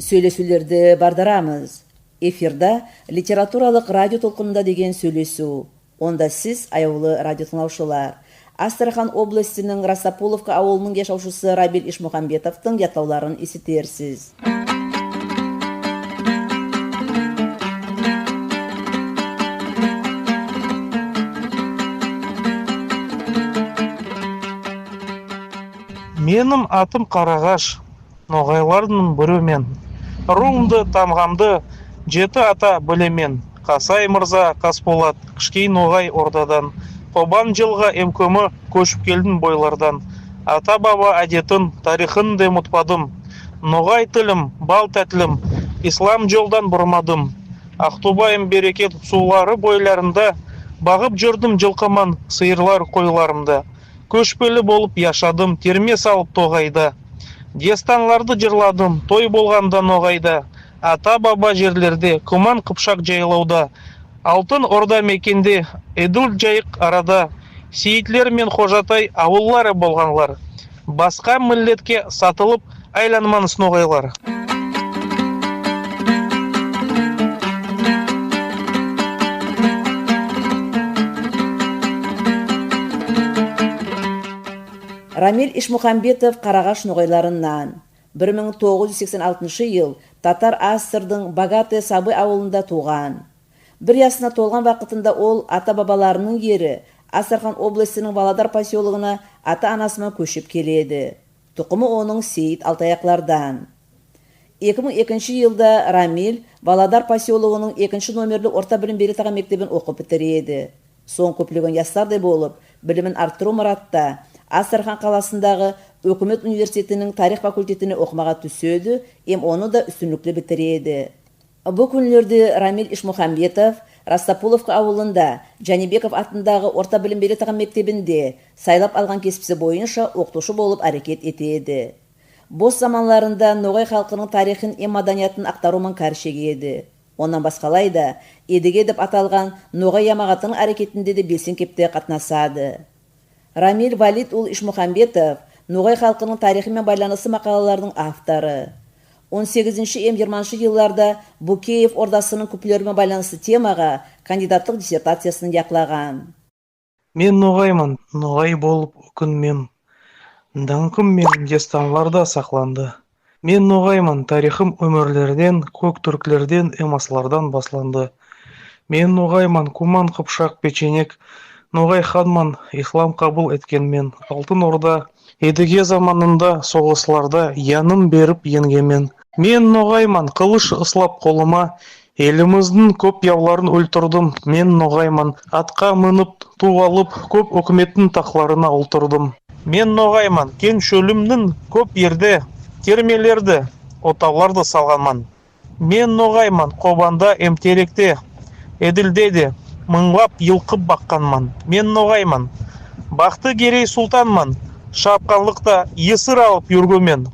Сөйлесулерді бардарамыз. Эфирда литературалық радио толқынында деген сөйлесу. Онда сіз, аяулы радио тыңдаушылар, Астрахан областының Растаполовка ауылының яшаушысы Рамиль Ишмухамбетовтың ятлауларын есітерсіз. Менің атым Қарағаш, ноғайлардың бірімен. Руымды, тамғамды, жеті ата білемен. Қасай мырза Қасболат, кішкей ноғай ордадан. Қобан жылға емкөмі көшіп келдің бойлардан. Ата баба әдетін, тарихын де ұмытпадым. Ноғай тілім, бал тәтілім, ислам жолдан бұрмадым. Ақтубайым берекет сулары бойларында, бағып жүрдім жылқыман сиырлар қойларымда. Көшпелі болып яшадым, терме салып тоғайда. Дестанларды жырладым, той болғанда ноғайда. Ата баба жерлерде, күман қыпшақ жайлауда. Алтын орда мекенде, Эдул жайық арада. Сейітлер мен қожатай ауыллары болғанлар. Басқа миллетке сатылып айланмаңыз ноғайлар. Рамиль Ишмухамбетов Қарағаш ноғайларынан. 1986 ел Татар Асырдың Багаты Сабы ауылында туған. Бір ясына толған вақытында ол ата-бабаларының ері Астрахан областының Володар поселогына ата-анасымен көшіп келеді. Тұқымы оның Сейіт Алтаяқлардан. 2002 елда Рамиль Володар поселогының 2 номерлі орта білім беру тағам мектебін оқып бітіреді. Соң көптеген жастардай болып, білімін арттыру мұратта Астрахан қаласындағы Өкімет университетінің тарих факультетіне оқымаға түседі, оны да үстінлікті бітіреді. Бұл күнлерде Рамиль Ишмухамбетов Растаполовка ауылында Жанибеков атындағы орта білім беру тағам мектебінде сайлап алған кесіпсі бойынша оқытушы болып әрекет етеді. Бос заманларында ноғай халқының тарихын маданиятын ақтарумен кәршегеді. Онан басқалайда едіге деп аталған ноғай ямағатының әрекетінде де белсенкепте қатнасады. Рамиль Валид ұл Ишмухамбетов ноғай халқының тарихымен байланысы мақалалардың авторы. 18-20 жылларда Букеев ордасының күпілерімен байланысы темаға кандидаттық диссертациясын яқлаған. Мен ноғаймын, ноғай болып күнмен. Даңқым мен дестанларда сақланды. Мен ноғаймын, тарихым өмірлерден, көк түрклерден, эмаслардан басланды. Мен ноғаймын, куман қыпшақ печенек, ноғай ханман, ислам қабыл еткенмен. Алтын орда едіге заманында соғысларда яным беріп енгемен. Мен ноғайман, қылыш ыслап қолыма, еліміздің көп яуларын өлтірдім. Мен ноғайман, атқа мініп, ту алып, көп өкіметтің тақларына ұлтырдым. Мен ноғайман, кен шөлімнің көп ерде, термелерді, отауларды салғанман. Мен ноғайман, қобанда емтеректе, еділдеді, мыңлап йылқып баққанман. Мен ноғайман, бақты керей сұлтанман, шапқанлықта есір алып жүргөмен.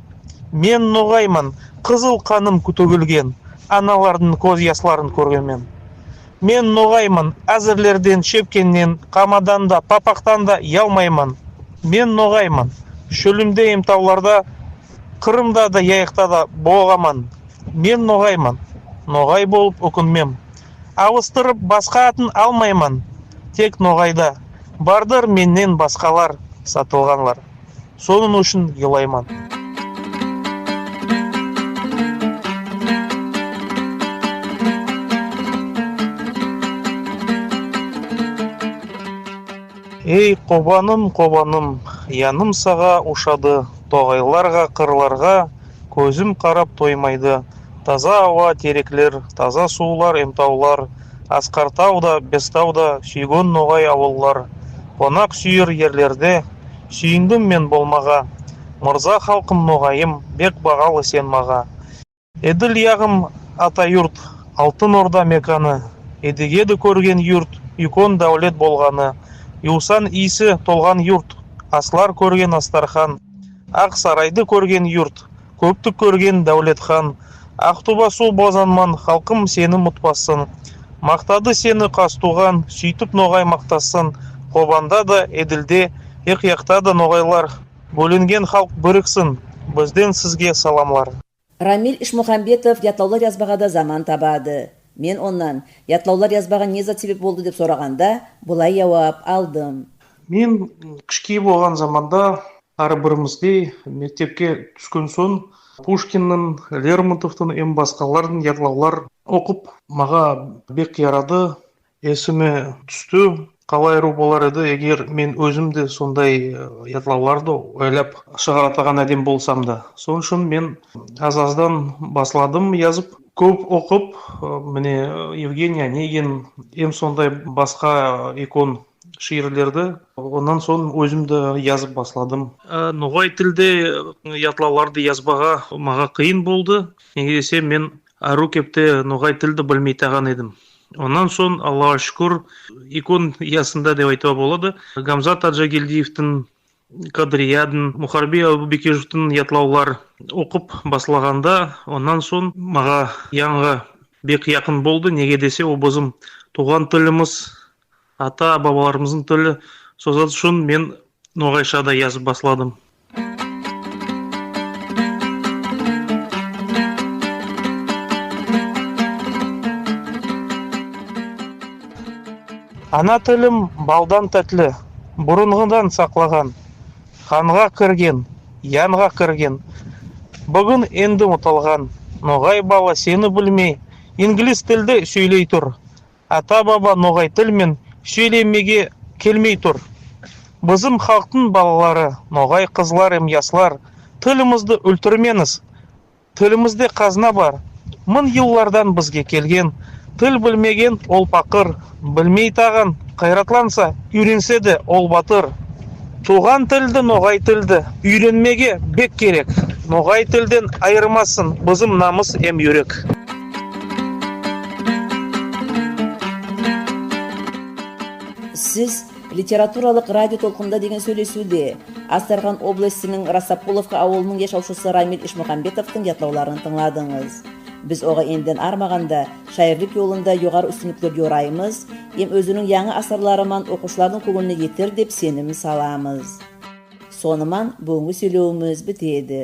Мен ноғайман, қызыл қаным төгілген, аналардың көз ясларын көргенмен. Мен ноғайман, әзірлерден, шепкеннен, қамадан да, папақтан да ялмайман. Мен ноғайман, шөлімде емтауларда, Қырымда да, яйықта да болғаман. Мен ноғайман, ноғай болып өкінмем. Ауыстырып басқа атын алмайман. Тек ноғайда, бардыр меннен басқалар сатылғанлар. Соның үшін елайман. Ей қобаным, қобаным, яным саға ушады. Тоғайларға, қырларға көзім қарап тоймайды. Таза ауа тереклер, таза сулар, емтаулар, Асқартауда, Бестауда сүйген ноғай ауыллар. Қонақ сүйір ерлерде сүйіндім мен болмаға. Мырза халқым ноғайым, бек бағалы сен маға. Еділ яғым ата юрт, алтын орда меканы. Едігеді көрген юрт, юкон дәулет болғаны. Юсан исі толған юрт, аслар көрген Астархан. Ақ сарайды көрген юрт, көпті көрген дәулет хан. Ақтуба су бозанман, халқым сені мұтпасын. Мақтады сені қастуған, сөйтіп ноғай мақтасын. Қобанда да, еділде, еқияқта да ноғайлар. Бөлінген халық біріксін, бізден сізге саламлар. Рамиль Ишмухамбетов ятлаулар язбағада заман табады. Мен оннан ятлаулар язбаға не зат себеп болды деп сұрағанда, бұлай жауап алдым. Мен кішкей болған заманда әрбірімізде мектепке түскен соң Пушкиннің, Лермонтовтың, басқалардың ятлаулар оқып, маға бек ярады, есіме түсті. Қалай болар еді, егер мен өзімде сондай ятлауларды ойлап шығаратаған әдем болсам да. Соның үшін мен аз-аздан басладым yazып, көп оқып, міне Евгений Онегин, сондай басқа икон шиірлерді, онан соң өзімді yazып басладым. Ноғай тілде ятлауларды язбаға маға қиын болды. Неге десе мен ару кепте ноғай тілді білмей таған едім. Онан соң, Аллаға шүкір, икон ясында деп айтуға болады. Гамзат Аджагелдиевтің, Кадриядың, Мұхарби Абубекежевтің ятлаулар оқып басылағанда, онан соң маға яңға бек яқын болды. Неге десе, ол біздің туған тіліміз, ата бабаларымыздың тілі. Созат үшін мен ноғайшада yazып басладым. Ана тілім балдан тәтлі, бұрынғыдан сақлаған, қанға кірген, янға кірген, бүгін енді ұмытылған. Ноғай бала сені білмей, инглиз тілді сөйлей тұр. Ата баба ноғай тілмен сөйлемеге келмей тұр. Бізім халықтың балалары, ноғай қызлар яслар, тілімізді өлтірменіз. Тілімізде қазына бар, 1000 жылдардан бізге келген. Тіл білмеген ол пақыр, білмей таған қайратланса, үйренсе де ол батыр. Туған тілді, ноғай тілді, үйренмеге бек керек. Ноғай тілден айырмасын, бізім намыс юрек. Сіз литературалық радио толқында деген сөйлесуде Астархан облысының Расапуловка ауылының яшаушысы Рамиль Ишмухамбетовтың ятлауларын тыңладыңыз. Біз оға енден армағанда шайырлық жолында жоғары үстінліктер ораймыз, өзінің яңы асарларыман оқушылардың көңіліне етер деп сенім саламыз. Соныман бүгінгі сөйлеуіміз бітеді.